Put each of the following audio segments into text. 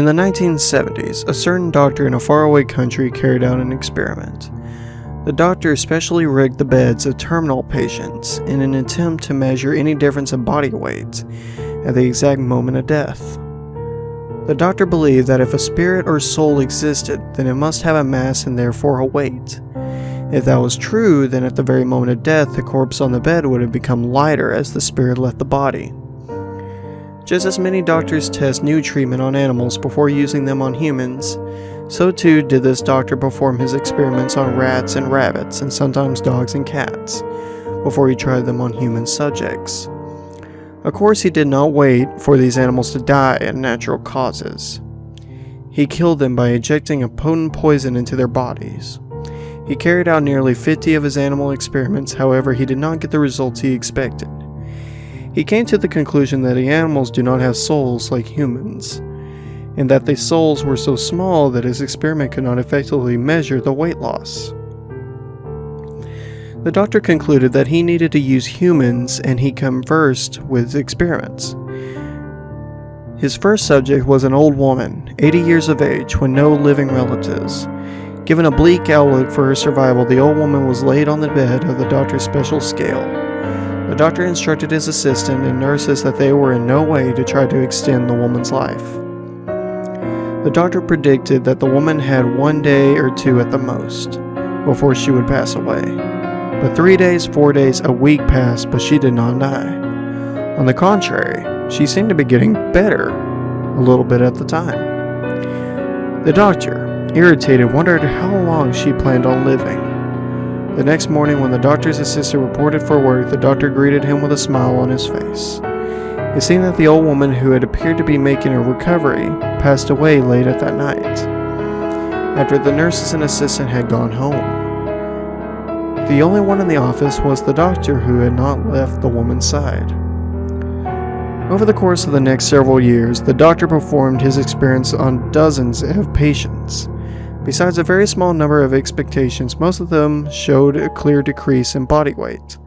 In the 1970s, a certain doctor in a faraway country carried out an experiment. The doctor specially rigged the beds of terminal patients in an attempt to measure any difference in body weight at the exact moment of death. The doctor believed that if a spirit or soul existed, then it must have a mass and therefore a weight. If that was true, then at the very moment of death, the corpse on the bed would have become lighter as the spirit left the body. Just as many doctors test new treatment on animals before using them on humans, so too did this doctor perform his experiments on rats and rabbits, and sometimes dogs and cats, before he tried them on human subjects. Of course, he did not wait for these animals to die at natural causes. He killed them by injecting a potent poison into their bodies. He carried out nearly 50 of his animal experiments, however, he did not get the results he expected. He came to the conclusion that the animals do not have souls like humans, and that the souls were so small that his experiment could not effectively measure the weight loss. The doctor concluded that he needed to use humans, and he conversed with his experiments. His first subject was an old woman, 80 years of age, with no living relatives. Given a bleak outlook for her survival, the old woman was laid on the bed of the doctor's special scale. The doctor instructed his assistant and nurses that they were in no way to try to extend the woman's life. The doctor predicted that the woman had 1 day or 2 at the most before she would pass away. But 3 days, 4 days, a week passed, but she did not die. On the contrary, she seemed to be getting better a little bit at the time. The doctor, irritated, wondered how long she planned on living. The next morning, when the doctor's assistant reported for work, the doctor greeted him with a smile on his face. It seemed that the old woman, who had appeared to be making a recovery, passed away late at that night, after the nurses and assistant had gone home. The only one in the office was the doctor, who had not left the woman's side. Over the course of the next several years, the doctor performed his experiments on dozens of patients. Besides a very small number of expectations, most of them showed a clear decrease in body weight.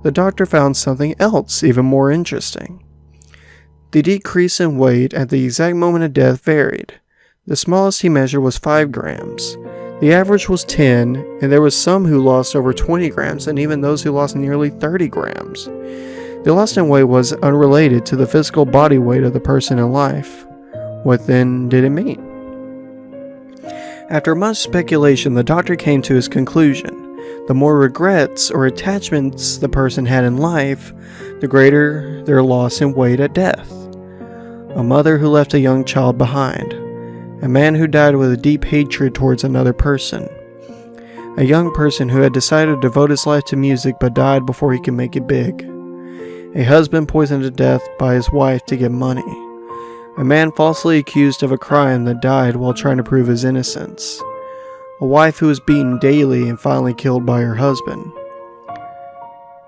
The doctor found something else even more interesting. The decrease in weight at the exact moment of death varied. The smallest he measured was 5 grams. The average was 10, and there was some who lost over 20 grams, and even those who lost nearly 30 grams. The loss in weight was unrelated to the physical body weight of the person in life. What then did it mean? After much speculation, the doctor came to his conclusion. The more regrets or attachments the person had in life, the greater their loss in weight at death. A mother who left a young child behind. A man who died with a deep hatred towards another person. A young person who had decided to devote his life to music but died before he could make it big. A husband poisoned to death by his wife to get money. A man falsely accused of a crime that died while trying to prove his innocence. A wife who was beaten daily and finally killed by her husband.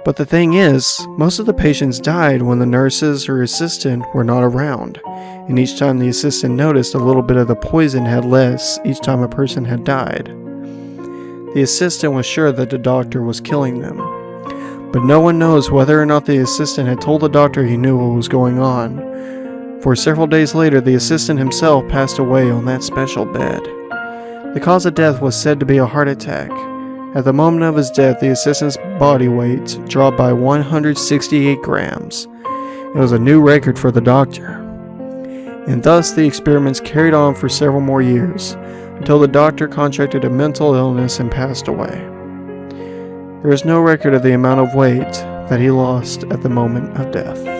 But the thing is, most of the patients died when the nurses or assistant were not around, and each time the assistant noticed a little bit of the poison had less each time a person had died. The assistant was sure that the doctor was killing them. But no one knows whether or not the assistant had told the doctor he knew what was going on. For several days later, the assistant himself passed away on that special bed. The cause of death was said to be a heart attack. At the moment of his death, the assistant's body weight dropped by 168 grams. It was a new record for the doctor. And thus the experiments carried on for several more years, until the doctor contracted a mental illness and passed away. There is no record of the amount of weight that he lost at the moment of death.